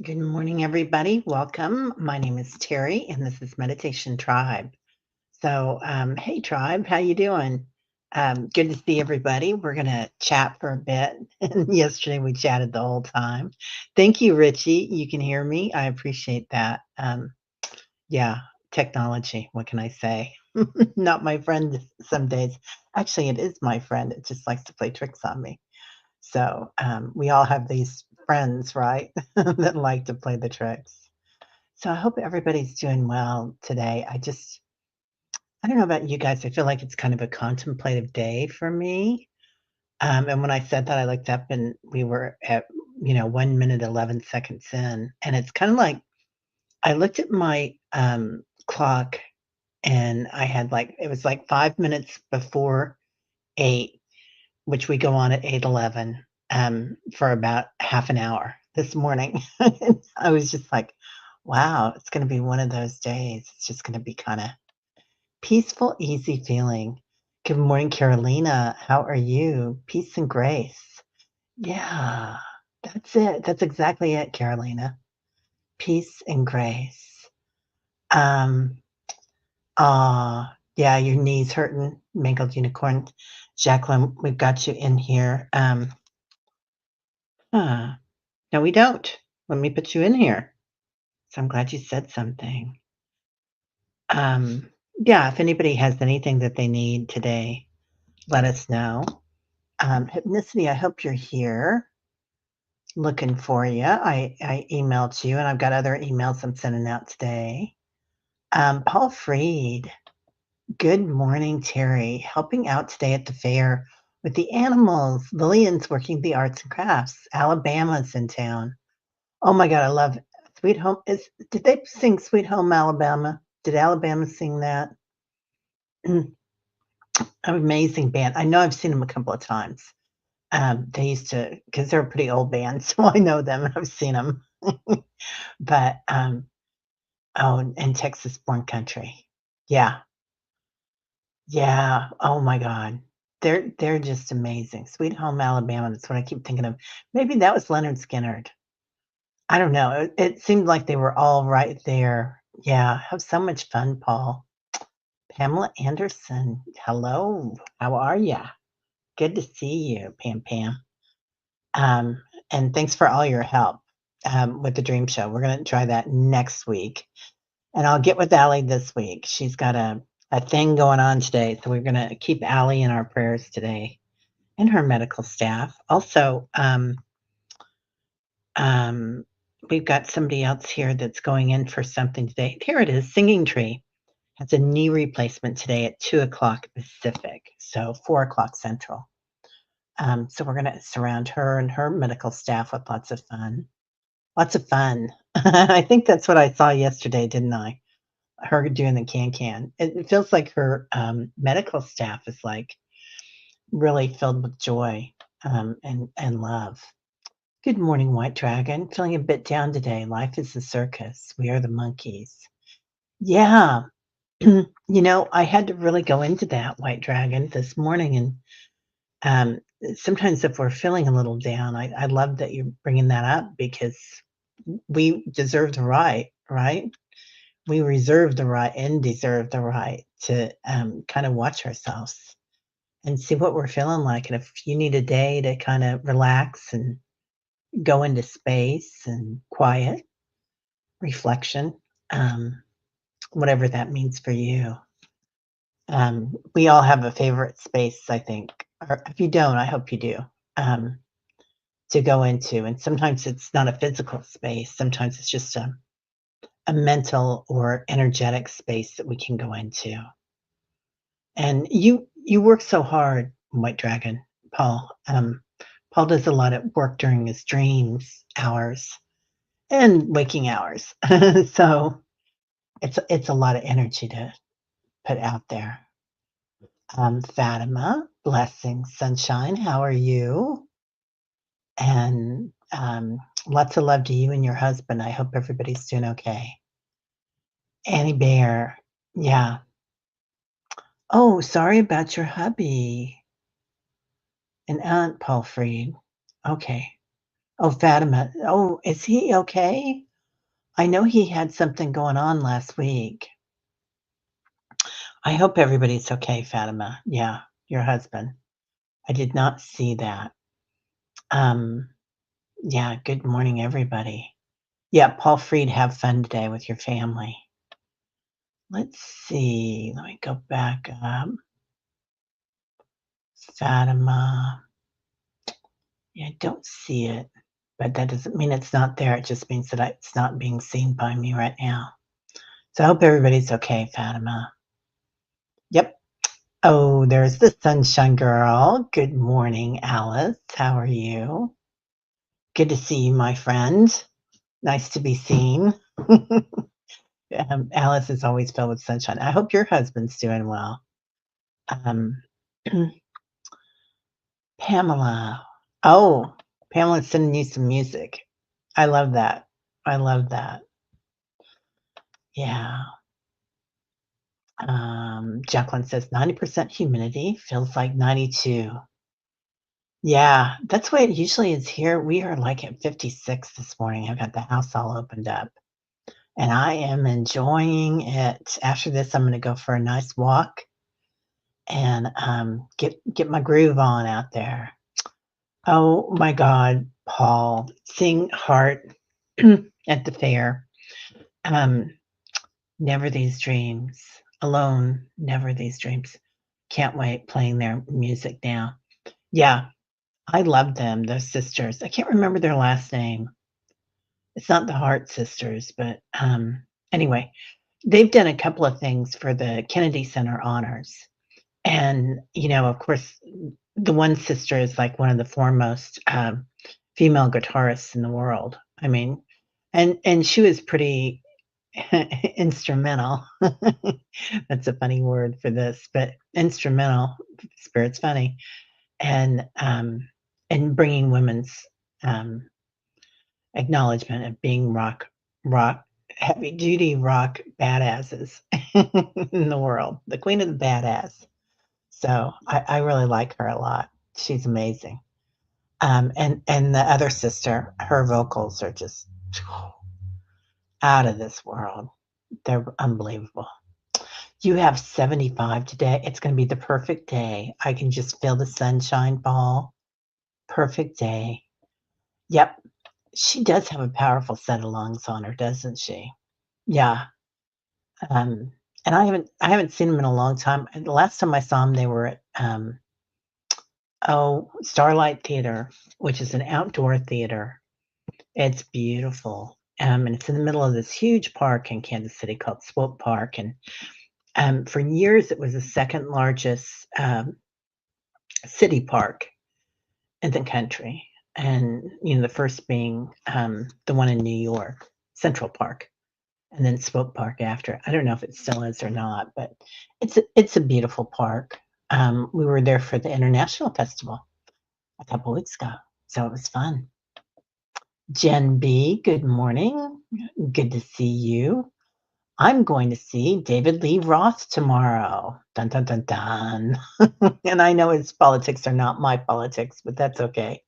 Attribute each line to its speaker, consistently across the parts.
Speaker 1: Good morning, everybody. Welcome. My name is Terry, and this is Meditation Tribe. Hey, Tribe, how you doing? Good to see everybody. We're gonna chat for a bit. And yesterday we chatted the whole time. Thank you, Richie. You can hear me. I appreciate that. Yeah, technology. What can I say? Not my friend some days. Actually, it is my friend. It just likes to play tricks on me. We all have these friends, right, that like to play the tricks. So I hope everybody's doing well today. I don't know about you guys. I feel like it's kind of a contemplative day for me. And when I said that, I looked up and we were at, 1 minute, 11 seconds in. And it's kind of like I looked at my clock and I had it was like 5 minutes before eight, which we go on at 8:11, for about half an hour this morning. I was just like, "Wow, it's gonna be one of those days. It's just gonna be kinda peaceful, easy feeling." Good morning, Carolina. How are you? Peace and grace. Yeah, that's it. That's exactly it, Carolina. Peace and grace. Um, yeah, your knees hurting, mangled unicorn. Jacqueline, we've got you in here. Huh. No, we don't. Let me put you in here. So I'm glad you said something. Yeah, if anybody has anything that they need today, let us know. Hypnicity, I hope you're here. Looking for you. I emailed you, and I've got other emails I'm sending out today. Paul Freed, good morning, Terry. Helping out today at the fair with the animals. Lillian's working the arts and crafts. Alabama's in town. Oh my god, I love Sweet Home is did they sing Sweet Home Alabama? Did Alabama sing that? Mm, amazing band. I know I've seen them a couple of times. They used to, because 'cause they're a pretty old band, so I know them and I've seen them. But, oh, and Texas Born Country. Yeah, yeah. Oh my god. They're just amazing. Sweet Home Alabama, that's what I keep thinking of. Maybe that was Leonard Skinner. I don't know. It seemed like they were all right there. Yeah, have so much fun, Paul. Pamela Anderson, hello. How are ya? Good to see you, Pam Pam. Um, and thanks for all your help with the dream show. We're gonna try that next week, and I'll get with Allie this week. She's got a thing going on today, so we're gonna keep Allie in our prayers today and her medical staff. Also, Um, we've got somebody else here that's going in for something today. Here it is, Singing Tree has a knee replacement today at 2 o'clock Pacific, so 4 o'clock Central. So we're gonna surround her and her medical staff with lots of fun. Lots of fun. I think that's what I saw yesterday, didn't I? Her doing the can-can. It feels like her, medical staff is, really filled with joy, and love. Good morning, White Dragon. Feeling a bit down today. Life is a circus. We are the monkeys. Yeah. I had to really go into that, White Dragon, this morning. And sometimes if we're feeling a little down, I love that you're bringing that up because we deserve the right, right? We reserve the right and deserve the right to kind of watch ourselves and see what we're feeling like. And if you need a day to kind of relax and go into space and quiet, reflection, um, whatever that means for you. We all have a favorite space, I think, or if you don't, I hope you do, um, to go into. And sometimes it's not a physical space, sometimes it's just a mental or energetic space that we can go into. And you work so hard, White Dragon, Paul. Paul does a lot of work during his dreams hours and waking hours. So it's a lot of energy to put out there. Fatima, blessings, sunshine. How are you? And lots of love to you and your husband. I hope everybody's doing okay. Annie Bear, yeah. Oh, sorry about your hubby and Aunt Paul Freed. Okay. Oh, Fatima. Oh, is he okay? I know he had something going on last week. I hope everybody's okay, Fatima. Yeah, your husband. I did not see that. Um, yeah, good morning, everybody. Yeah, Paul Freed, have fun today with your family. Let's see. Let me go back up. Fatima. Yeah, I don't see it, but that doesn't mean it's not there. It just means that it's not being seen by me right now. So I hope everybody's okay, Fatima. Yep. Oh, there's the sunshine girl. Good morning, Alice. How are you? Good to see you, my friend. Nice to be seen. Alice is always filled with sunshine. I hope your husband's doing well. Um, Pamela. Oh, Pamela's sending you some music. I love that. I love that. Yeah. Jacqueline says 90% humidity, feels like 92. Yeah, that's what it usually is here. We are like at 56 this morning. I've got the house all opened up and I am enjoying it. After this, I'm going to go for a nice walk and get my groove on out there. Oh my God, Paul, sing Heart at the fair. Um, Never These Dreams. Alone, Never These Dreams. Can't wait playing their music now. Yeah, I love them, those sisters. I can't remember their last name. It's not the Hart sisters, but anyway, they've done a couple of things for the Kennedy Center honors. And, of course, the one sister is like one of the foremost female guitarists in the world. I mean, and she was pretty instrumental. That's a funny word for this, but instrumental, spirit's funny, and bringing women's um, acknowledgement of being rock, heavy duty rock badasses in the world, the queen of the badass. So I really like her a lot. She's amazing. And the other sister, her vocals are just out of this world. They're unbelievable. You have 75 today. It's going to be the perfect day. I can just feel the sunshine fall. Perfect day. Yep. She does have a powerful set of lungs on her, doesn't she? Yeah. Um, and I haven't seen them in a long time. And the last time I saw them, they were at Starlight Theater, which is an outdoor theater. It's beautiful. And it's in the middle of this huge park in Kansas City called Swope Park. And for years, it was the second largest city park in the country. And, the first being the one in New York, Central Park, and then Swope Park after. I don't know if it still is or not, but it's a beautiful park. We were there for the International Festival a couple weeks ago, so it was fun. Jen B, good morning. Good to see you. I'm going to see David Lee Roth tomorrow. Dun dun dun dun. And I know his politics are not my politics, but that's okay.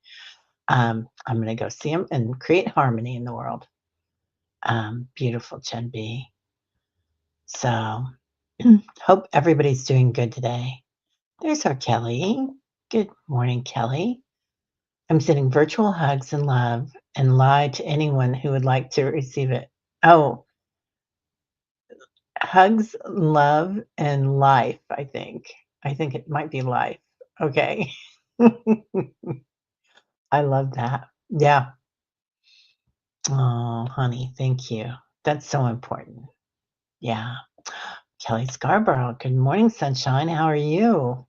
Speaker 1: I'm going to go see him and create harmony in the world. Beautiful, Jen B. So hope everybody's doing good today. There's our Kelly. Good morning, Kelly. I'm sending virtual hugs and love and lie to anyone who would like to receive it. Oh, hugs, love, and life, I think. I think it might be life. Okay. I love that. Yeah. Oh, honey, thank you. That's so important. Yeah. Kelly Scarborough. Good morning, sunshine. How are you?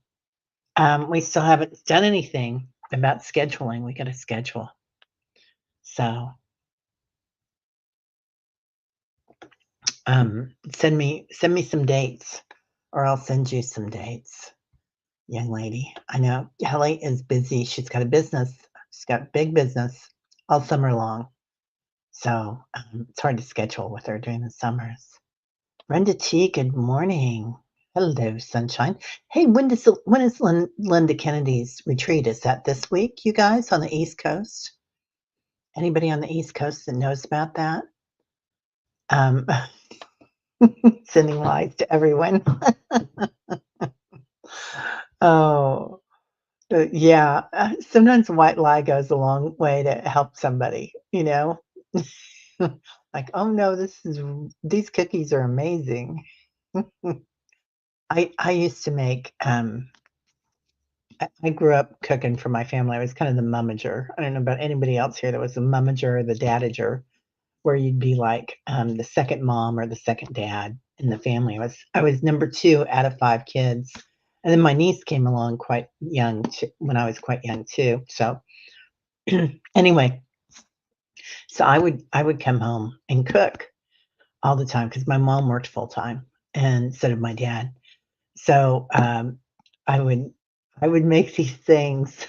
Speaker 1: We still haven't done anything about scheduling. We got to schedule. So, send me some dates, or I'll send you some dates, young lady. I know Kelly is busy. She's got a business. She's got big business all summer long. So it's hard to schedule with her during the summers. Brenda T, good morning. Hello, sunshine. Hey, when is Linda Kennedy's retreat? Is that this week, you guys, on the East Coast? Anybody on the East Coast that knows about that? Um, sending lies to everyone. Oh, yeah. Sometimes a white lie goes a long way to help somebody, you know? Like, "Oh, no, these cookies are amazing." I used to make, I grew up cooking for my family. I was kind of the momager. I don't know about anybody else here that was the momager or the dadager, where you'd be like, the second mom or the second dad in the family. I was number 2 out of 5 kids, and then my niece came along quite young t when I was quite young too. So, anyway, so I would come home and cook all the time because my mom worked full time, and so did my dad. So, I would I would make these things.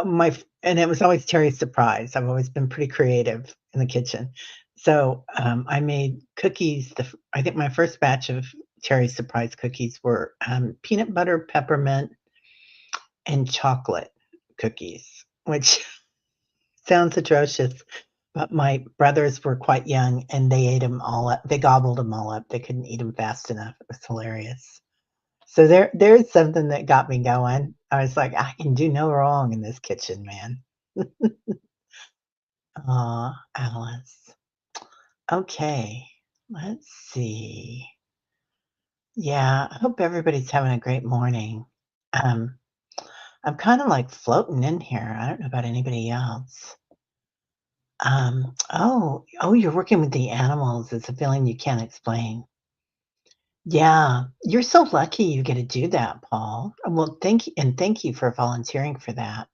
Speaker 1: My f and it was always Terry's surprise. I've always been pretty creative in the kitchen. So, I made cookies. I think my first batch of Terry's surprise cookies were, peanut butter, peppermint, and chocolate cookies, which sounds atrocious, but my brothers were quite young, and they ate them all up. They gobbled them all up. They couldn't eat them fast enough. It was hilarious. So there's something that got me going. I was like, "I can do no wrong in this kitchen, man." Aw, Alice. Okay, let's see. Yeah, I hope everybody's having a great morning. Um, I'm kinda, like, floating in here. I don't know about anybody else. You're working with the animals. It's a feeling you can't explain. Yeah, you're so lucky you get to do that, Paul. Well, thank you for volunteering for that.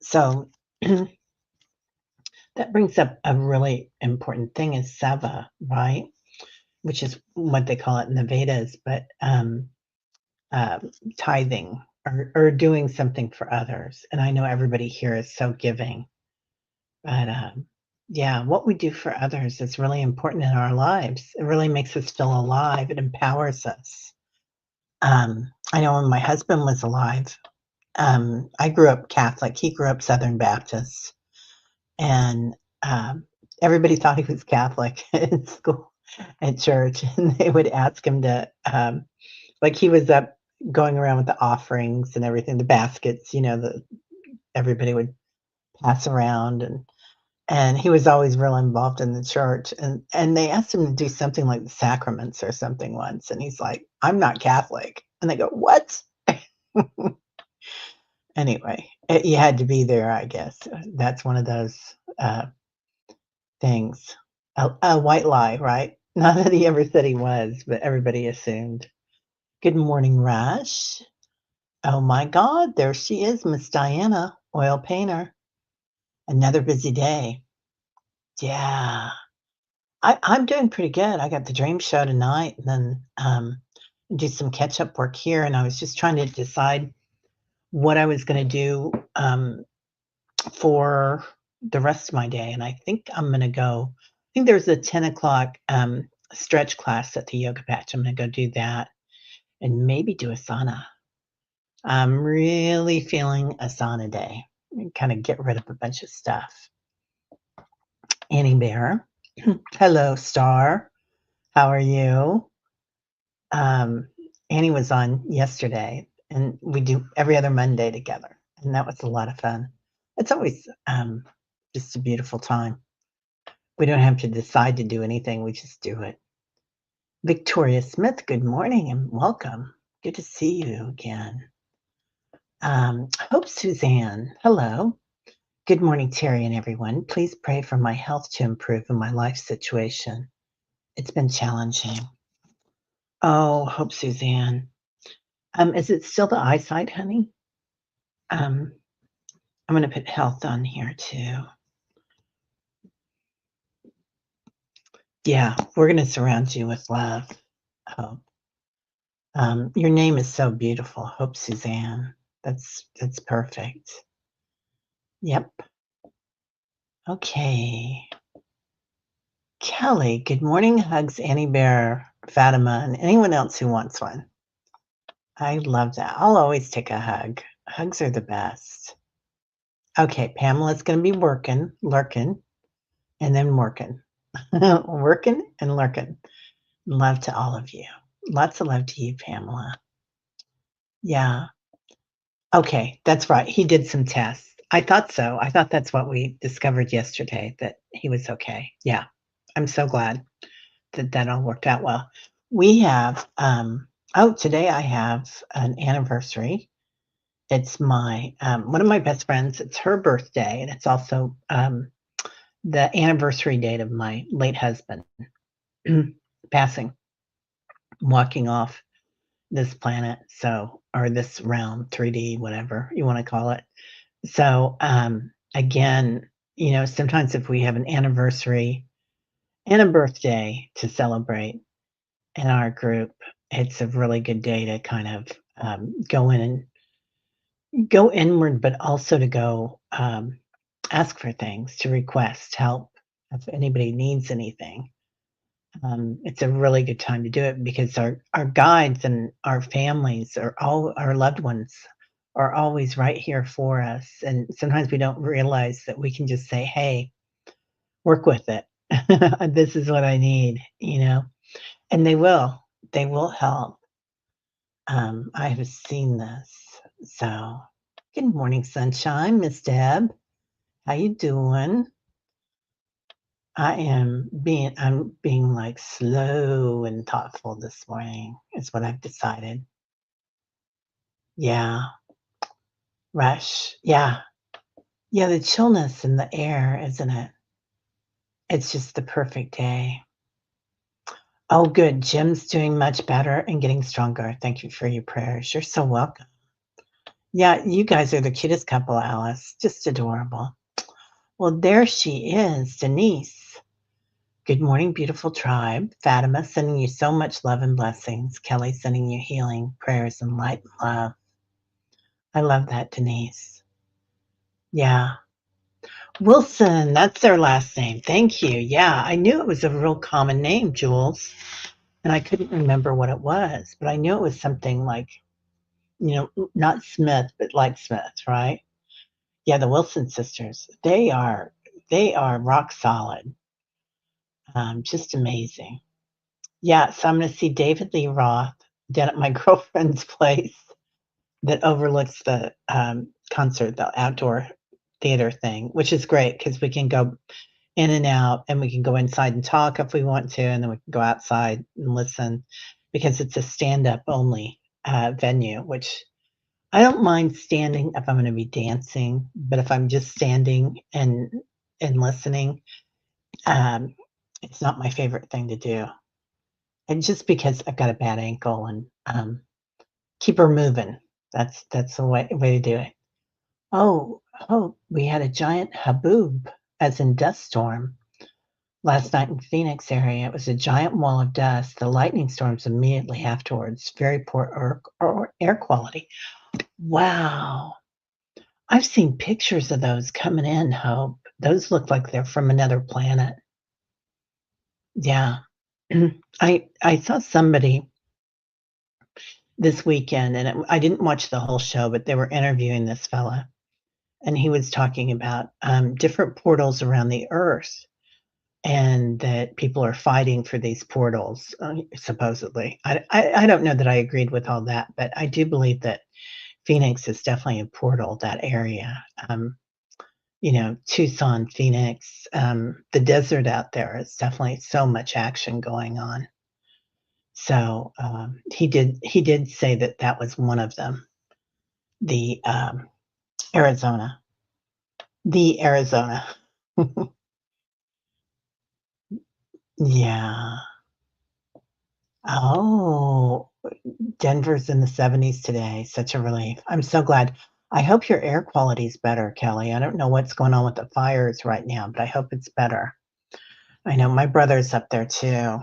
Speaker 1: So that brings up a really important thing is seva, right? Which is what they call it in the Vedas, but, uh, tithing or doing something for others, and I know everybody here is so giving, but, yeah, what we do for others is really important in our lives. It really makes us feel alive, it empowers us. I know when my husband was alive, I grew up Catholic, he grew up Southern Baptist, and, everybody thought he was Catholic in school, at church, and they would ask him to, like, he was up going around with the offerings and everything, the baskets, the everybody would pass around, and he was always real involved in the church, and they asked him to do something like the sacraments or something once, and he's like, "I'm not Catholic." And they go, "What?" Anyway, he had to be there, I guess. That's one of those, uh, things. A white lie, right? Not that he ever said he was, but everybody assumed. Good morning, Rush. Oh my God, there she is, Miss Diana, oil painter. Another busy day. Yeah. I'm doing pretty good. I got the dream show tonight and then do some catch up work here. And I was just trying to decide what I was going to do for the rest of my day. And I think I'm going to go. I think there's a 10 o'clock stretch class at the yoga patch. I'm going to go do that and maybe do a sauna. I'm really feeling a sauna day. Kind of get rid of a bunch of stuff. Annie Bear. Hello, Star. How are you? Um, Annie was on yesterday, and we do every other Monday together, and that was a lot of fun. It's always just a beautiful time. We don't have to decide to do anything, we just do it. Victoria Smith, good morning and welcome. Good to see you again. Hope Suzanne, hello. Good morning, Terry and everyone. Please pray for my health to improve in my life situation. It's been challenging. Oh, Hope Suzanne. Is it still the eyesight, honey? Um, I'm gonna put health on here too. Yeah, we're gonna surround you with love, Hope. Your name is so beautiful, Hope Suzanne. That's perfect. Yep. Okay. Kelly, good morning, hugs, Annie Bear, Fatima, and anyone else who wants one. I love that. I'll always take a hug. Hugs are the best. Okay, Pamela's gonna be working, lurking, and then working. Working and lurking. Love to all of you. Lots of love to you, Pamela. Yeah. Okay, that's right. He did some tests. I thought so. I thought that's what we discovered yesterday, that he was okay. Yeah. I'm so glad that that all worked out well. We have, oh, today I have an anniversary. It's my, one of my best friends. It's her birthday, and it's also, the anniversary date of my late husband passing, walking off this planet. So, or this realm, 3D, whatever you want to call it. So, again, sometimes if we have an anniversary and a birthday to celebrate in our group, it's a really good day to kind of go in and go inward, but also to go ask for things, to request help if anybody needs anything. It's a really good time to do it because our guides and our families are all our loved ones are always right here for us. And sometimes we don't realize that we can just say, "Hey, work with it. This is what I need," and they will. They will help. I have seen this. So, good morning, sunshine, Miss Deb. How you doing? I'm being like slow and thoughtful this morning is what I've decided. Yeah, rush. Yeah. Yeah, the chillness in the air, isn't it? It's just the perfect day. Oh, good. Jim's doing much better and getting stronger. Thank you for your prayers. You're so welcome. Yeah, you guys are the cutest couple, Alice. Just adorable. Well, there she is, Denise. Good morning, beautiful tribe. Fatima sending you so much love and blessings. Kelly sending you healing, prayers, and light and love. I love that, Denise. Yeah. Wilson, that's their last name. Thank you. Yeah, I knew it was a real common name, Jules, and I couldn't remember what it was, but I knew it was something like, not Smith, but like Smith, right? Yeah, the Wilson sisters. They are rock solid. Just amazing. Yeah, so I'm gonna see David Lee Roth down at my girlfriend's place that overlooks the, concert, the outdoor theater thing, which is great because we can go in and out, and we can go inside and talk if we want to, and then we can go outside and listen because it's a stand-up only, venue, which I don't mind standing if I'm gonna be dancing, but if I'm just standing and listening, um, it's not my favorite thing to do, and just because I've got a bad ankle and, keep her moving. That's the way to do it. Oh, we had a giant haboob, as in dust storm, last night in Phoenix area. It was a giant wall of dust. The lightning storms immediately afterwards. Very poor air quality. Wow. I've seen pictures of those coming in, Hope. Those look like they're from another planet. Yeah. I saw somebody this weekend, and I didn't watch the whole show, but they were interviewing this fella, and he was talking about different portals around the Earth, and that people are fighting for these portals, supposedly. I don't know that I agreed with all that, but I do believe that Phoenix is definitely a portal. That area, Tucson, Phoenix, the desert out there is definitely so much action going on. So he did say that that was one of them. The Arizona, the Arizona. Yeah. Oh, Denver's in the 70s today. Such a relief. I'm so glad. I hope your air quality is better, Kelly. I don't know what's going on with the fires right now, but I hope it's better. I know my brother's up there too.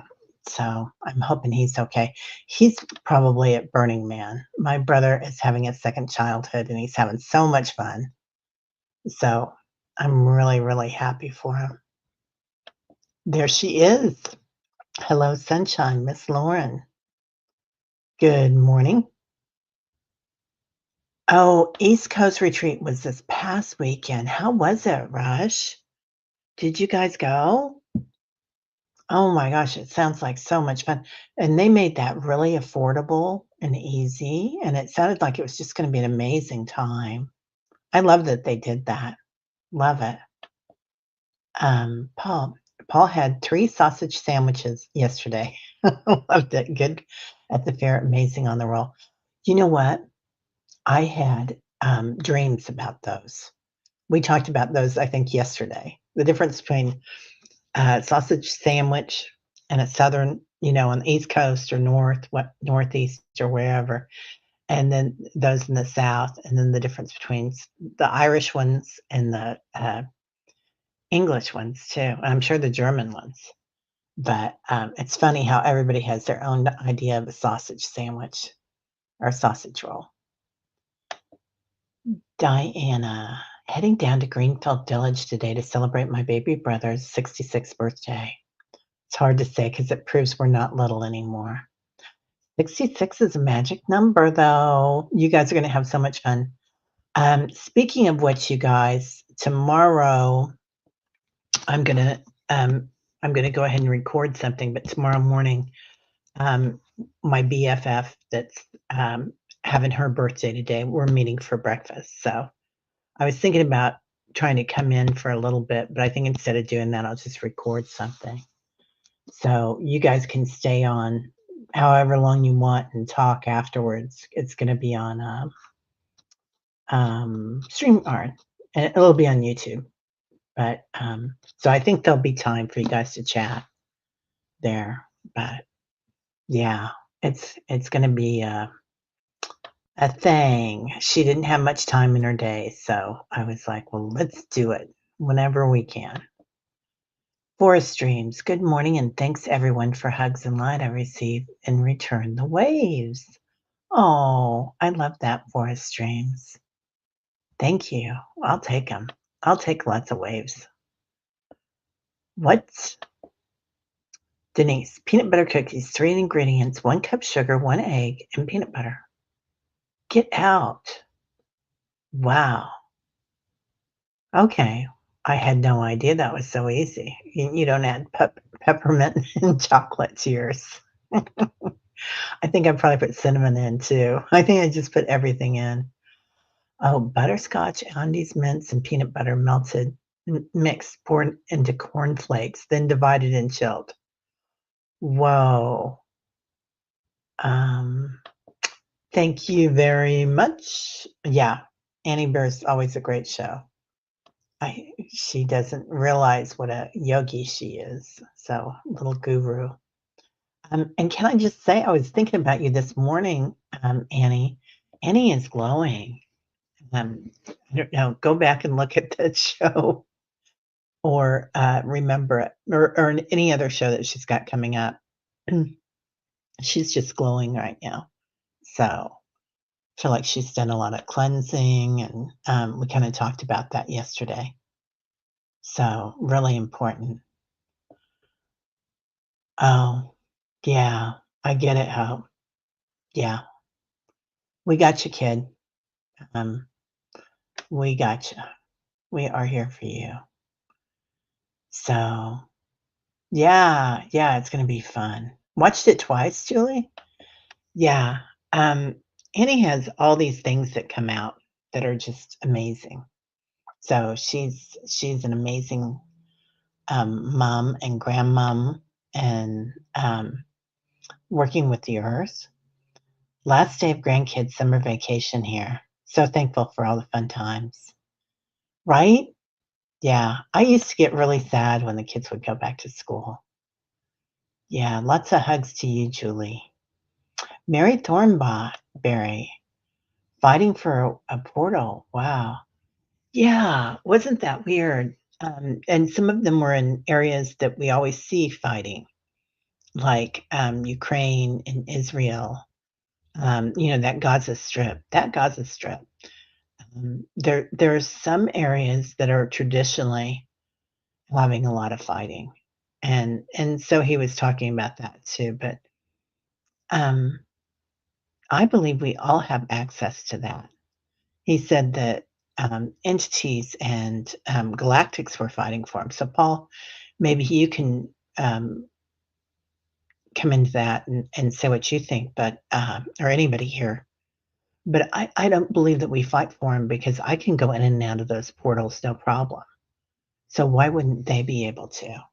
Speaker 1: So I'm hoping he's okay. He's probably at Burning Man. My brother is having a second childhood and he's having so much fun. So I'm really, really happy for him. There she is. Hello, sunshine, Miss Lauren. Good morning. Oh, East Coast retreat was this past weekend. How was it, Rush? Did you guys go? Oh my gosh, it sounds like so much fun. And they made that really affordable and easy, and it sounded like it was just gonna be an amazing time. I love that they did that. Love it. Paul had 3 sausage sandwiches yesterday. Loved it. Good at the fair, amazing on the roll. You know what? I had, dreams about those. We talked about those, I think, yesterday. The difference between a sausage sandwich and a Southern, on the East Coast or Northeast or wherever, and then those in the South, and then the difference between the Irish ones and the English ones too. And I'm sure the German ones. But it's funny how everybody has their own idea of a sausage sandwich or sausage roll. Diana, heading down to Greenfield Village today to celebrate my baby brother's 66th birthday. It's hard to say because it proves we're not little anymore. 66 is a magic number, though. You guys are going to have so much fun. Speaking of which, you guys, tomorrow I'm gonna I'm gonna go ahead and record something. But tomorrow morning, um, my BFF that's having her birthday today, we're meeting for breakfast. So I was thinking about trying to come in for a little bit, but I think instead of doing that, I'll just record something. So you guys can stay on however long you want and talk afterwards. It's going to be on StreamYard, and it'll be on YouTube. But so I think there'll be time for you guys to chat there. But yeah, it's going to be a thing. She didn't have much time in her day, so I was like, well, let's do it whenever we can. Forest Dreams, good morning, and thanks everyone for hugs and light I receive in return. The waves. Oh, I love that, Forest Dreams. Thank you. I'll take them. I'll take lots of waves. What? Denise, peanut butter cookies, 3 ingredients, 1 cup sugar, 1 egg, and peanut butter. Get out. Wow. Okay. I had no idea that was so easy. You don't add peppermint and chocolate to yours. I think I probably put cinnamon in too. I think I just put everything in. Oh, butterscotch, Andes mints, and peanut butter melted, mixed, poured into cornflakes, then divided and chilled. Whoa. Um, thank you very much. Yeah, Annie Bear's always a great show. She doesn't realize what a yogi she is. So, little guru. And can I just say, I was thinking about you this morning, Annie. Annie is glowing. I don't know. Go back and look at that show, or remember it, or any other show that she's got coming up. She's just glowing right now. So I feel like she's done a lot of cleansing, and we kind of talked about that yesterday. So really important. Oh, yeah, I get it, Hope. Yeah, we got you, kid. Um, we got you. We are here for you. So yeah, it's gonna be fun. Watched it twice, Julie? Yeah. Um, Annie has all these things that come out that are just amazing. So she's an amazing mom and grandmom, and working with the earth. Last day of grandkids summer vacation here. So thankful for all the fun times. Right? Yeah. I used to get really sad when the kids would go back to school. Yeah, lots of hugs to you, Julie. Mary Thornberry, fighting for a portal. Wow. Yeah, wasn't that weird? And some of them were in areas that we always see fighting, like Ukraine and Israel. That Gaza Strip. That Gaza Strip. There's some areas that are traditionally having a lot of fighting, and so he was talking about that too. But um, I believe we all have access to that. He said that, entities and, galactics were fighting for him. So, Paul, maybe you can, come into that and say what you think, but, or anybody here. But I don't believe that we fight for him because I can go in and out of those portals no problem. So why wouldn't they be able to?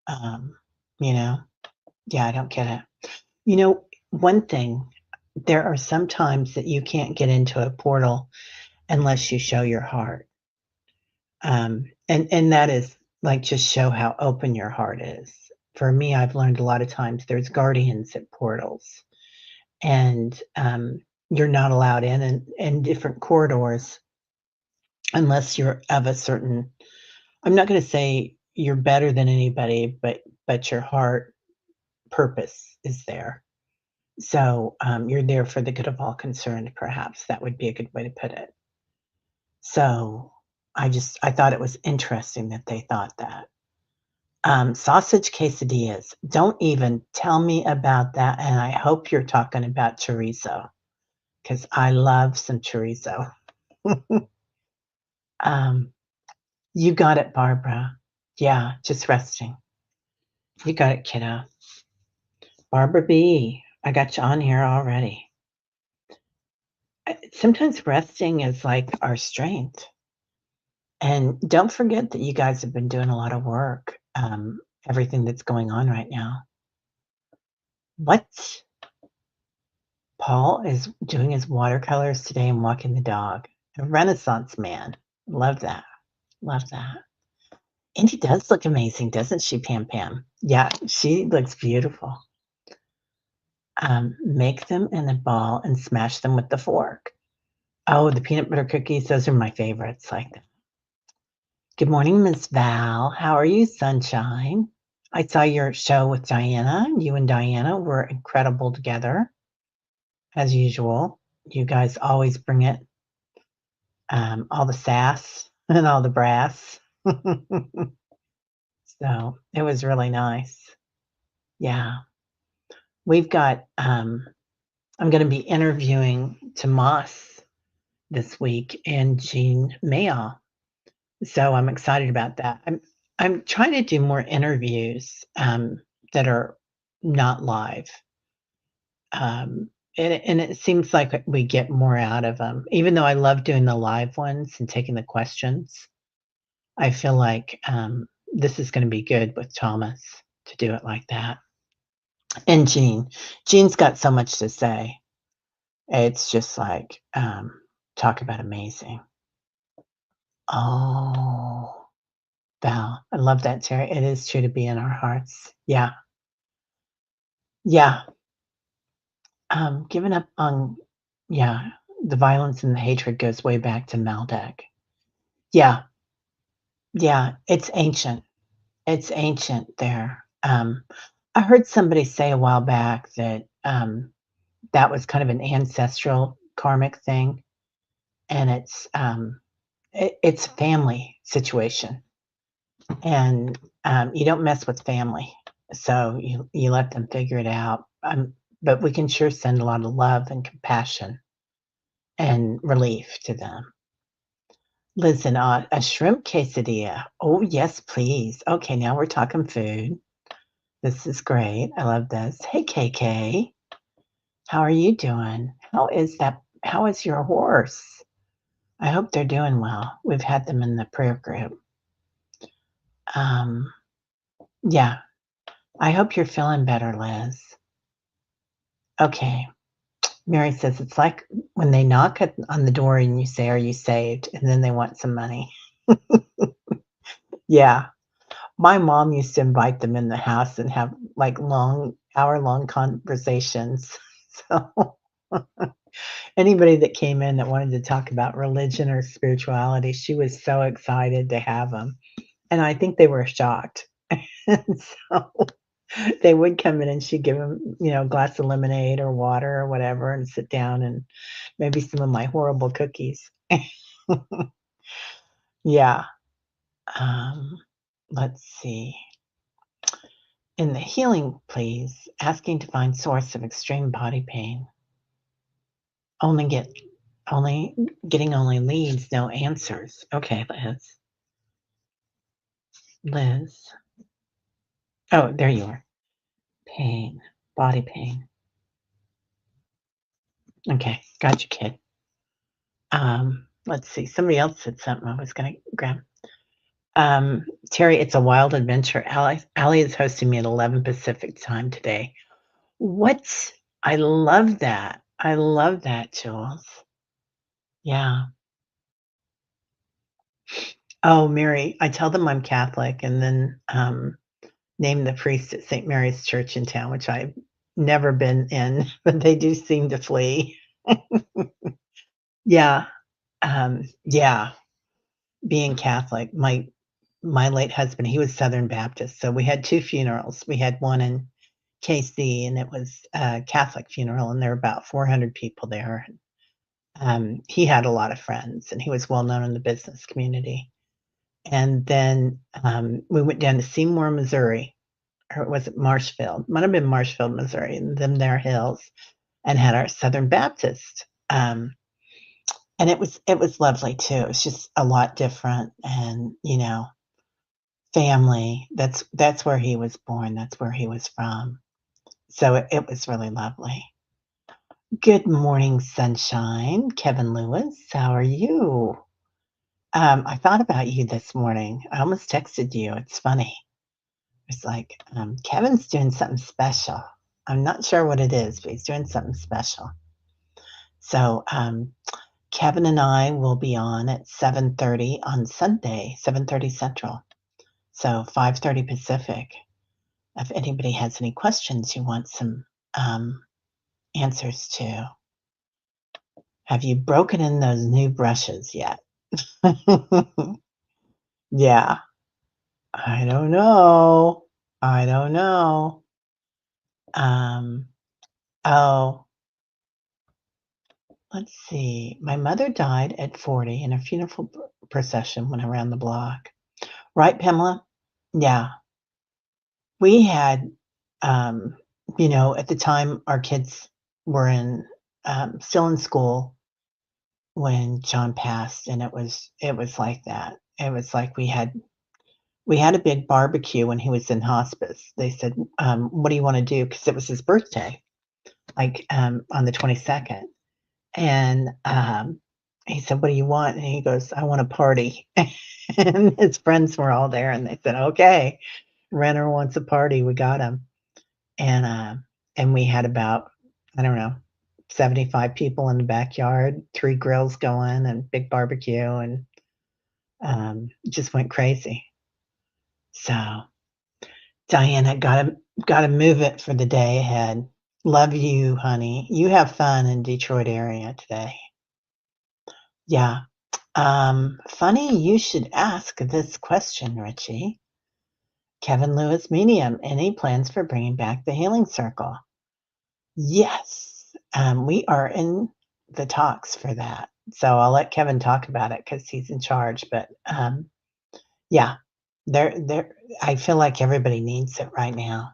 Speaker 1: Um, you know? Yeah, I don't get it. One thing, there are some times that you can't get into a portal unless you show your heart. And that is like just show how open your heart is. For me, I've learned a lot of times there's guardians at portals, and you're not allowed in different corridors unless you're of a certain. I'm not going to say you're better than anybody, but your heart purpose is there. So you're there for the good of all concerned. Perhaps that would be a good way to put it. So I thought it was interesting that they thought that. Sausage quesadillas. Don't even tell me about that, and I hope you're talking about chorizo, because I love some chorizo. Um, you got it, Barbara. Yeah, just resting. You got it, kiddo. Barbara B, I got you on here already. Sometimes resting is like our strength. And don't forget that you guys have been doing a lot of work, everything that's going on right now. What? Paul is doing his watercolors today and walking the dog. A Renaissance man. Love that. Love that. And he does look amazing, doesn't she, Pam Pam? Yeah, she looks beautiful. Make them in a ball and smash them with the fork. Oh, the peanut butter cookies, those are my favorites. Like, good morning, Miss Val. How are you, sunshine? I saw your show with Diana. You and Diana were incredible together, as usual. You guys always bring it, all the sass and all the brass. So it was really nice. Yeah. We've got, I'm going to be interviewing Tomas this week and Jean Mayall. So I'm excited about that. I'm trying to do more interviews that are not live. And it seems like we get more out of them. Even though I love doing the live ones and taking the questions, I feel like this is going to be good with Thomas to do it like that. And Jean. Jean's got so much to say. It's just like, talk about amazing. Oh, Val, I love that, Terry. It is true to be in our hearts. Yeah. Yeah. Giving up on, yeah, the violence and the hatred goes way back to Maldek. Yeah. Yeah. It's ancient. It's ancient there. I heard somebody say a while back that that was kind of an ancestral karmic thing, and it's a family situation, and you don't mess with family, so you let them figure it out. But we can sure send a lot of love and compassion and relief to them. Listen, a shrimp quesadilla. Oh yes, please. Okay, now we're talking food. This is great. I love this. Hey, KK, how are you doing? How is your horse? I hope they're doing well. We've had them in the prayer group. Um, yeah, I hope you're feeling better, Liz. Okay. Mary says it's like when they knock on the door and you say, "Are you saved?" And then they want some money. Yeah. My mom used to invite them in the house and have like long, hour-long conversations. So anybody that came in that wanted to talk about religion or spirituality, she was so excited to have them. And I think they were shocked. And so they would come in and she'd give them, a glass of lemonade or water or whatever and sit down and maybe some of my horrible cookies. Yeah. Um, let's see. In the healing, please, asking to find source of extreme body pain. Only get Only getting only leads, no answers. Okay, Liz. Liz. Oh, there you are. Pain. Body pain. Okay, got you, kid. Let's see. Somebody else said something I was gonna grab. Terry, it's a wild adventure. Allie is hosting me at 11 Pacific time today. What? I love that. I love that, Jules. Yeah. Oh, Mary, I tell them I'm Catholic and then name the priest at St. Mary's Church in town, which I've never been in, but they do seem to flee. Yeah. Yeah. Being Catholic, my late husband, he was Southern Baptist, so we had 2 funerals. We had one in KC, and it was a Catholic funeral, and there were about 400 people there. He had a lot of friends, and he was well known in the business community. And then, we went down to Seymour, Missouri, or was it Marshfield? Might have been Marshfield, Missouri, in them there hills, and had our Southern Baptist, and it was lovely too. It was just a lot different and, family. That's where he was born, that's where he was from. So it was really lovely. Good morning, sunshine. Kevin Lewis, how are you? I thought about you this morning. I almost texted you. It's funny. It's like, Kevin's doing something special. I'm not sure what it is, but he's doing something special. So, Kevin and I will be on at 7:30 on Sunday, 7:30 Central. So 5:30 Pacific. If anybody has any questions you want some answers to. Have you broken in those new brushes yet? Yeah, I don't know. I don't know. Um, oh, let's see. My mother died at 40 and a funeral procession went around the block. Right, Pamela? Yeah. We had, um, at the time our kids were still in school when John passed, and it was like that. It was like we had a big barbecue when he was in hospice. They said, "What do you wanna do?" do?" Because it was his birthday, like, on the 22nd, and, he said, "What do you want?" And he goes, "I want a party." And his friends were all there, and they said, "Okay, Renner wants a party, we got him." And, we had about, I don't know, 75 people in the backyard, 3 grills going, and big barbecue, and, just went crazy. So, Diana, gotta move it for the day ahead. Love you, honey. You have fun in Detroit area today. Yeah. Funny you should ask this question, Richie. Kevin Lewis Medium, any plans for bringing back the Healing Circle? Yes, we are in the talks for that. So I'll let Kevin talk about it because he's in charge. But yeah, there. I feel like everybody needs it right now.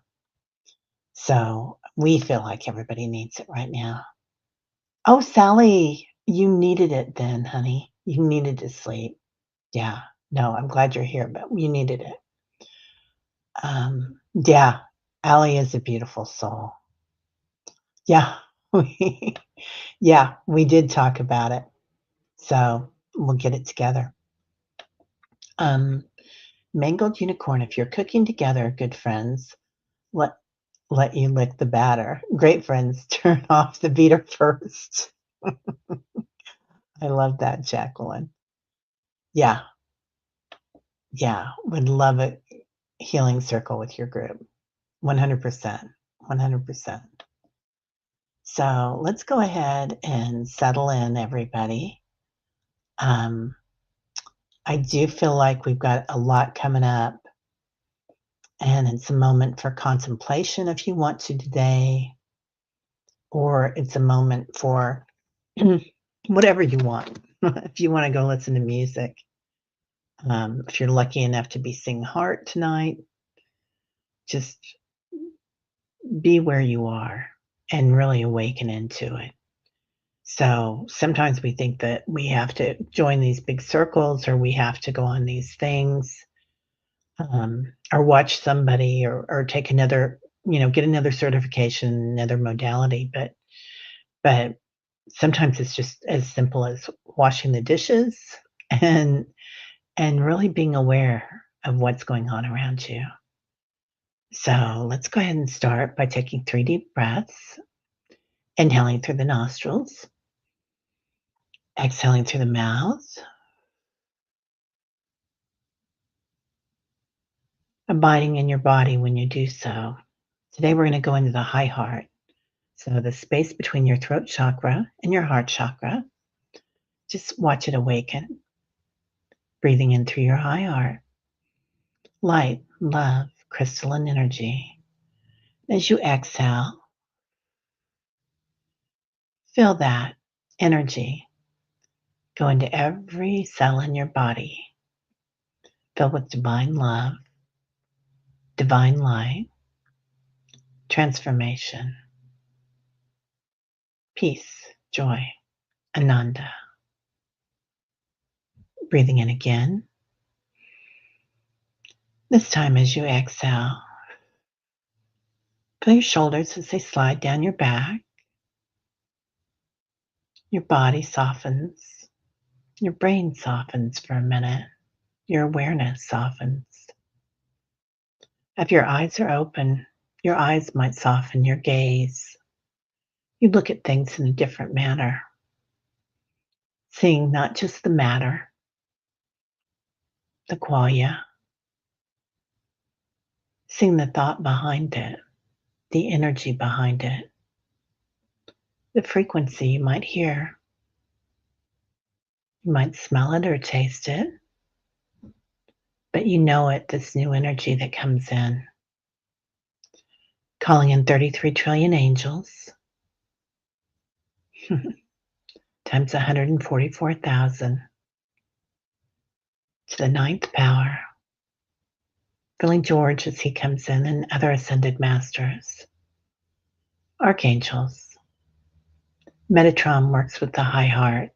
Speaker 1: So we feel like everybody needs it right now. Oh, Sally, you needed it then, honey. You needed to sleep. Yeah. No, I'm glad you're here, but you needed it. Yeah, Allie is a beautiful soul. Yeah, we, yeah, we did talk about it. So we'll get it together. Um, Mangled unicorn, if you're cooking together, good friends, let let you lick the batter. Great friends, turn off the beater first. I love that, Jacqueline. Yeah, yeah, would love a healing circle with your group. 100%. 100%. So let's go ahead and settle in, everybody. Um, I do feel like we've got a lot coming up, and it's a moment for contemplation if you want to today, or it's a moment for whatever you want. If you want to go listen to music, if you're lucky enough to be singing heart tonight, just be where you are and really awaken into it. So sometimes we think that we have to join these big circles or we have to go on these things, or watch somebody or take another, get another certification, another modality. But sometimes it's just as simple as washing the dishes and and really being aware of what's going on around you. So let's go ahead and start by taking 3 deep breaths, inhaling through the nostrils, exhaling through the mouth, abiding in your body when you do so. Today we're going to go into the high heart. So the space between your throat chakra and your heart chakra, just watch it awaken, breathing in through your high heart. Light, love, crystalline energy. As you exhale, feel that energy go into every cell in your body, filled with divine love, divine light, transformation, peace, joy, ananda. Breathing in again. This time as you exhale, feel your shoulders as they slide down your back. Your body softens. Your brain softens for a minute. Your awareness softens. If your eyes are open, your eyes might soften your gaze. You look at things in a different manner, seeing not just the matter, the qualia, seeing the thought behind it, the energy behind it, the frequency you might hear. You might smell it or taste it, but you know it, this new energy that comes in. Calling in 33 trillion angels times 144,000 to the ninth power. Feeling George as he comes in and other ascended masters, archangels. Metatron works with the high heart,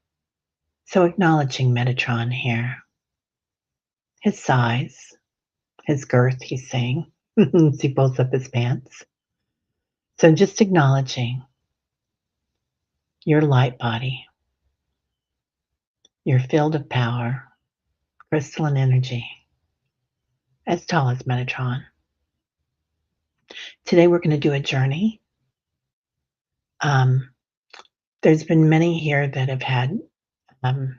Speaker 1: so acknowledging Metatron here. His size, his girth, he's saying, as he pulls up his pants. So just acknowledging your light body, your field of power, crystalline energy, as tall as Metatron. Today we're going to do a journey. Um, there's been many here that have had um,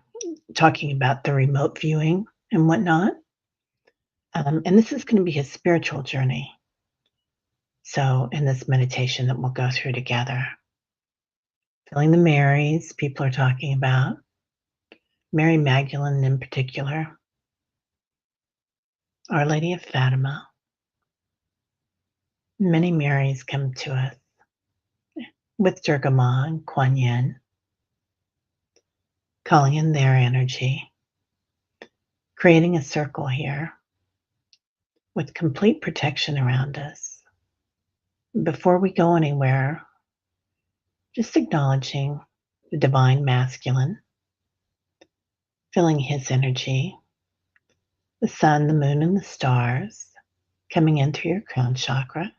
Speaker 1: talking about the remote viewing and whatnot. And this is going to be a spiritual journey. So, in this meditation that we'll go through together, feeling the Marys, people are talking about, Mary Magdalene in particular, Our Lady of Fatima. Many Marys come to us with Durga Ma and Kuan Yin, calling in their energy, creating a circle here with complete protection around us. Before we go anywhere, just acknowledging the divine masculine, feeling his energy, the sun, the moon, and the stars coming in through your crown chakra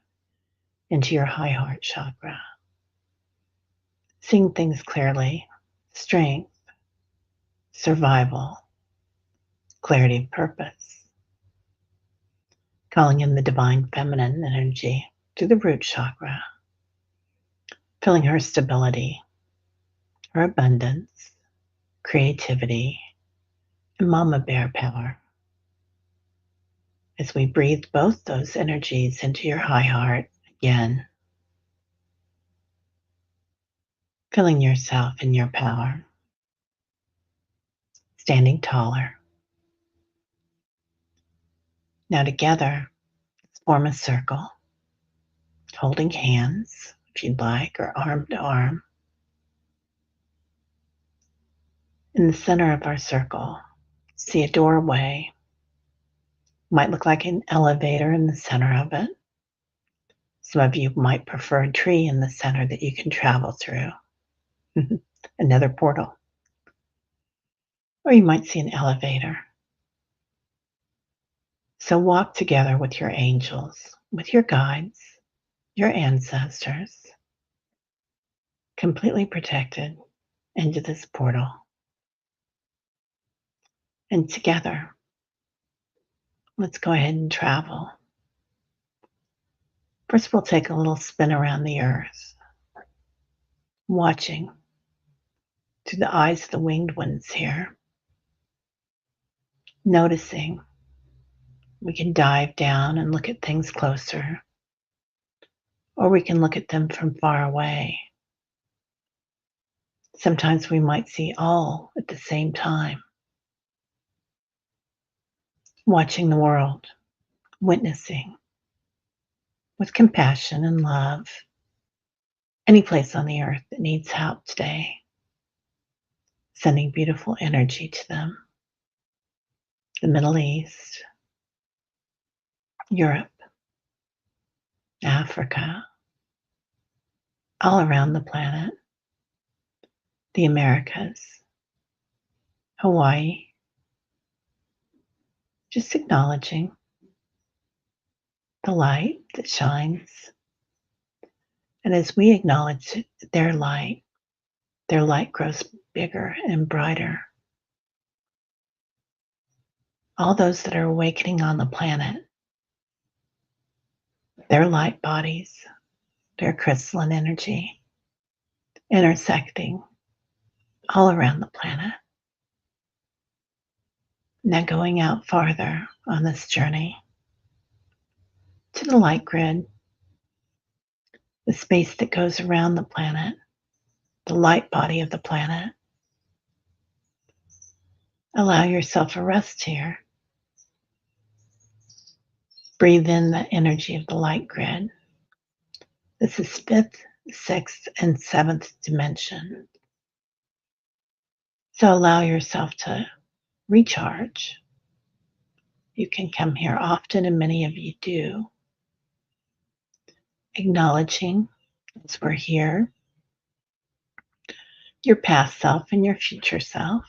Speaker 1: into your high heart chakra. Seeing things clearly, strength, survival, clarity of purpose. Calling in the divine feminine energy through the root chakra, feeling her stability, her abundance, creativity, and mama bear power. As we breathe both those energies into your high heart again, feeling yourself in your power, standing taller. Now together, let's form a circle, holding hands if you'd like, or arm to arm. In the center of our circle, see a doorway. Might look like an elevator in the center of it. Some of you might prefer a tree in the center that you can travel through. Another portal. Or you might see an elevator. So walk together with your angels, with your guides, your ancestors, completely protected into this portal. And together, let's go ahead and travel. First, we'll take a little spin around the earth, watching through the eyes of the winged ones here, noticing we can dive down and look at things closer, or we can look at them from far away. Sometimes we might see all at the same time, watching the world, witnessing with compassion and love any place on the earth that needs help today, sending beautiful energy to them. The Middle East, Europe, Africa, all around the planet, the Americas, Hawaii, just acknowledging the light that shines. And as we acknowledge their light grows bigger and brighter. All those that are awakening on the planet, their light bodies, their crystalline energy, intersecting all around the planet. Now going out farther on this journey to the light grid, the space that goes around the planet, the light body of the planet. Allow yourself a rest here. Breathe in the energy of the light grid. This is fifth, sixth, and seventh dimension. So allow yourself to recharge. You can come here often, and many of you do. Acknowledging as we're here, your past self and your future self.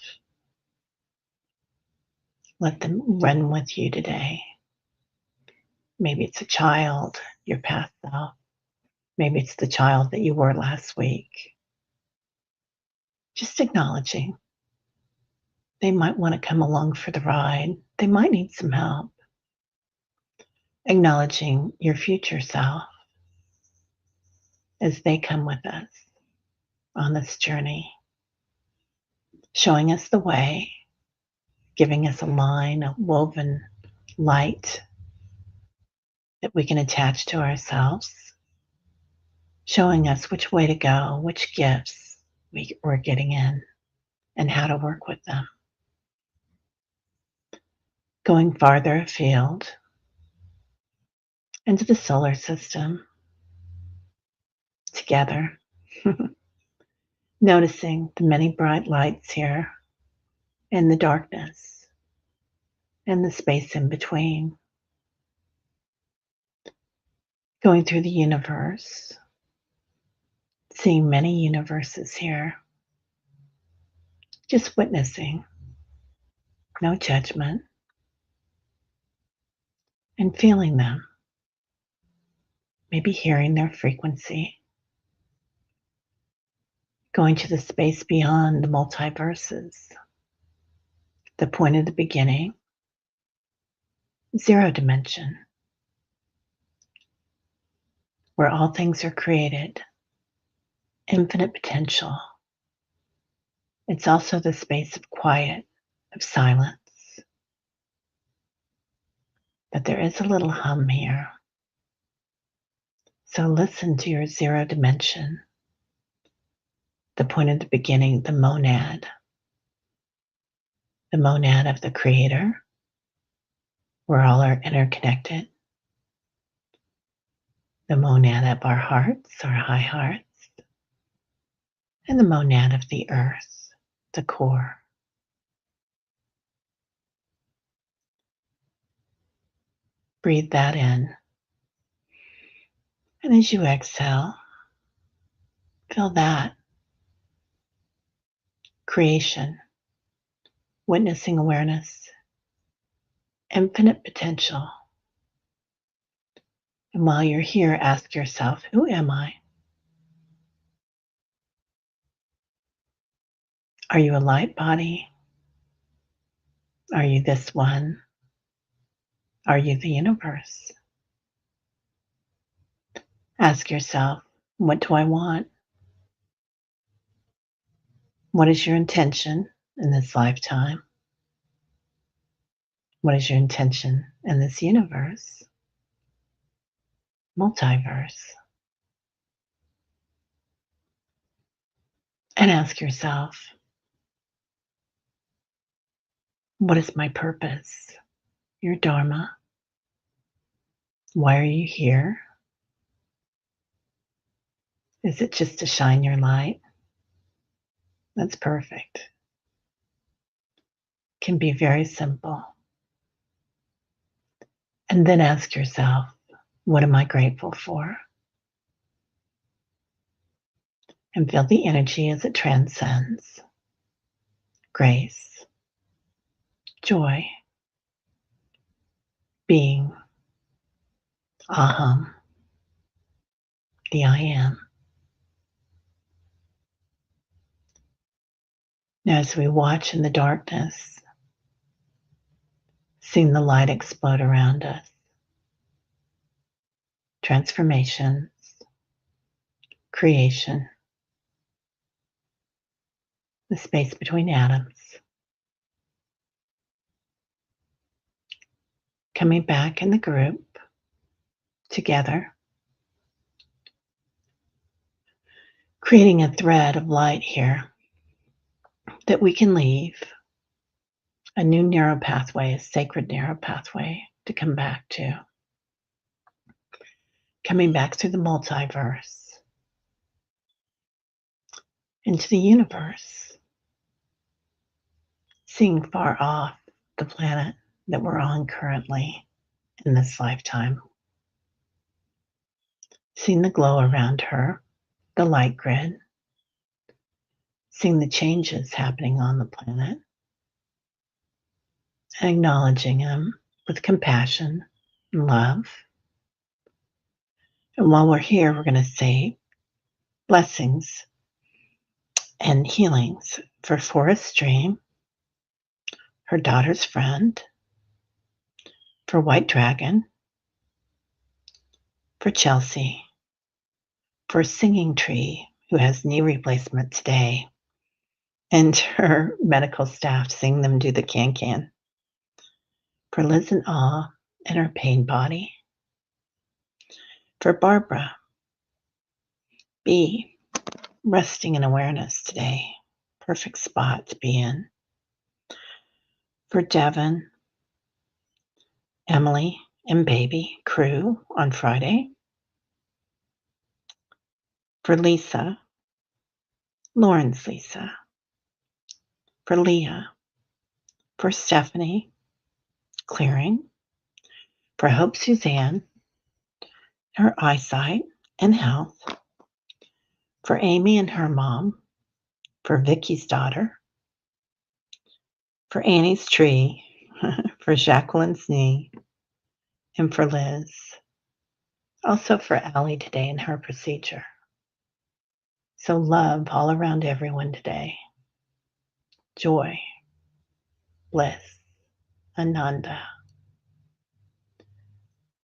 Speaker 1: Let them run with you today. Maybe it's a child, your past self. Maybe it's the child that you were last week. Just acknowledging. They might want to come along for the ride. They might need some help. Acknowledging your future self as they come with us on this journey, showing us the way, giving us a line, a woven light that we can attach to ourselves, showing us which way to go, which gifts we're getting in, and how to work with them. Going farther afield into the solar system together, noticing the many bright lights here and the darkness and the space in between. Going through the universe, seeing many universes here, just witnessing, no judgment, and feeling them, maybe hearing their frequency, going to the space beyond the multiverses, the point of the beginning, zero dimension, where all things are created, infinite potential. It's also the space of quiet, of silence. But there is a little hum here. So listen to your zero dimension, the point of the beginning, the monad of the creator, where all are interconnected, the monad of our hearts, our high hearts, and the monad of the earth, the core. Breathe that in. And as you exhale, feel that creation, witnessing awareness, infinite potential. And while you're here, ask yourself, who am I? Are you a light body? Are you this one? Are you the universe? Ask yourself, what do I want? What is your intention in this lifetime? What is your intention in this universe, multiverse? And ask yourself, what is my purpose? Your dharma? Why are you here? Is it just to shine your light? That's perfect. Can be very simple. And then ask yourself, what am I grateful for? And feel the energy as it transcends. Grace, joy, being, aham, the I am. Now, as we watch in the darkness, seeing the light explode around us, transformations, creation, the space between atoms, coming back in the group together, creating a thread of light here that we can leave, a new narrow pathway, a sacred narrow pathway to come back to. Coming back through the multiverse into the universe, seeing far off the planet that we're on currently in this lifetime, seeing the glow around her, the light grid, seeing the changes happening on the planet, and acknowledging them with compassion and love. And while we're here, we're going to say blessings and healings for Forest Stream, her daughter's friend, for White Dragon, for Chelsea, for Singing Tree, who has knee replacement today, and her medical staff seeing them do the can-can, for Liz and Awe and her pain body, for Barbara B, resting in awareness today, perfect spot to be in, for Devin, Emily, and baby crew on Friday, for Lisa, Lauren's Lisa, for Leah, for Stephanie, clearing, for Hope Suzanne, her eyesight and health, for Amy and her mom, for Vicky's daughter, for Annie's tree, for Jacqueline's knee, and for Liz. Also for Allie today and her procedure. So love all around everyone today. Joy, bliss, Ananda.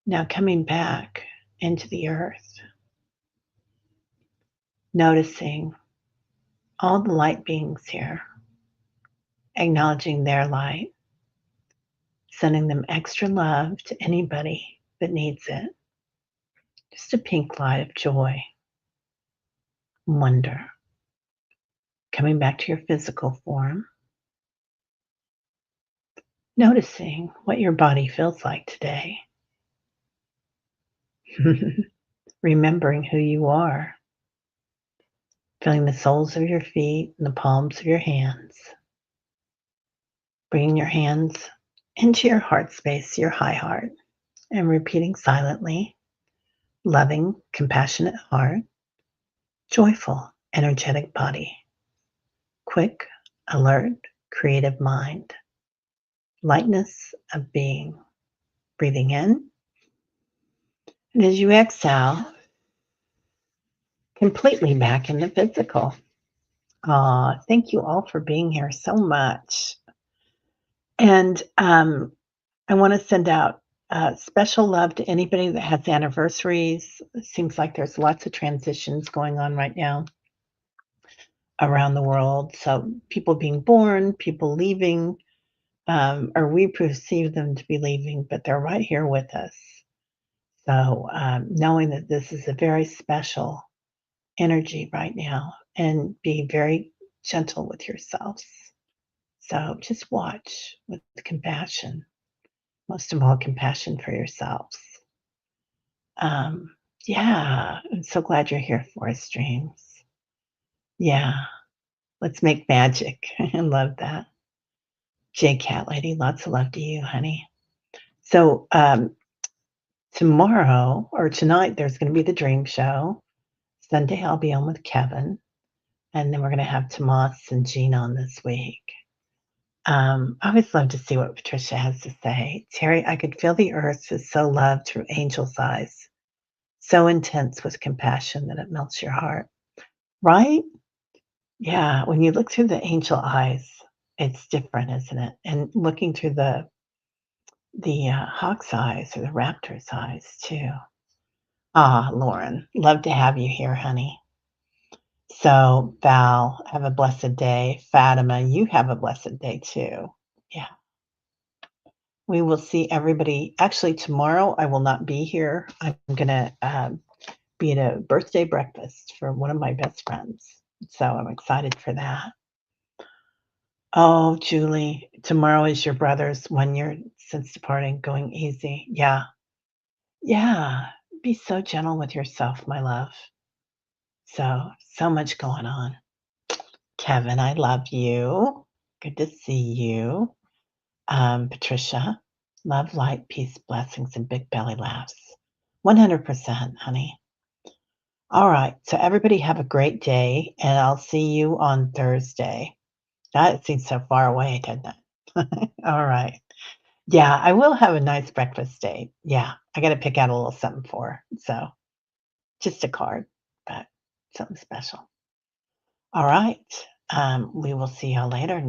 Speaker 1: Now coming back into the earth, noticing all the light beings here, acknowledging their light, sending them extra love to anybody that needs it. Just a pink light of joy, wonder. Coming back to your physical form, noticing what your body feels like today. Remembering who you are. Feeling the soles of your feet and the palms of your hands. Bringing your hands into your heart space, your high heart, and repeating silently, loving, compassionate heart, joyful, energetic body. Quick, alert, creative mind, lightness of being. Breathing in. And as you exhale, completely back in the physical. Thank you all for being here so much. And I want to send out special love to anybody that has anniversaries. It seems like there's lots of transitions going on right now around the world. So people being born, people leaving, or we perceive them to be leaving, but they're right here with us. So knowing that this is a very special energy right now and be very gentle with yourselves. So just watch with compassion, most of all, compassion for yourselves. Um, yeah, I'm so glad you're here for us, Dreams. Yeah, let's make magic. I love that. J Cat Lady, lots of love to you, honey. So tomorrow or tonight, there's going to be the Dream Show. Sunday, I'll be on with Kevin. And then we're going to have Tomas and Jean on this week. I always love to see what Patricia has to say. Terry, I could feel the earth is so loved through angel's eyes, so intense with compassion that it melts your heart. Right? Yeah. When you look through the angel eyes, it's different, isn't it? And looking through the hawk's eyes or the raptor's eyes too. Ah, Lauren, love to have you here, honey. So, Val, have a blessed day. Fatima, you have a blessed day too. Yeah. We will see everybody. Actually, tomorrow I will not be here. I'm going to be at a birthday breakfast for one of my best friends. So I'm excited for that. Oh, Julie, tomorrow is your brother's 1 year since departing. Going easy. Yeah. Yeah. Be so gentle with yourself, my love. So much going on. Kevin, I love you. Good to see you. Patricia, love, light, peace, blessings, and big belly laughs. 100%, honey. All right. So everybody have a great day, and I'll see you on Thursday. That seems so far away, doesn't it? All right. Yeah, I will have a nice breakfast date. Yeah, I got to pick out a little something for her. So just a card, but something special. All right. We will see y'all later.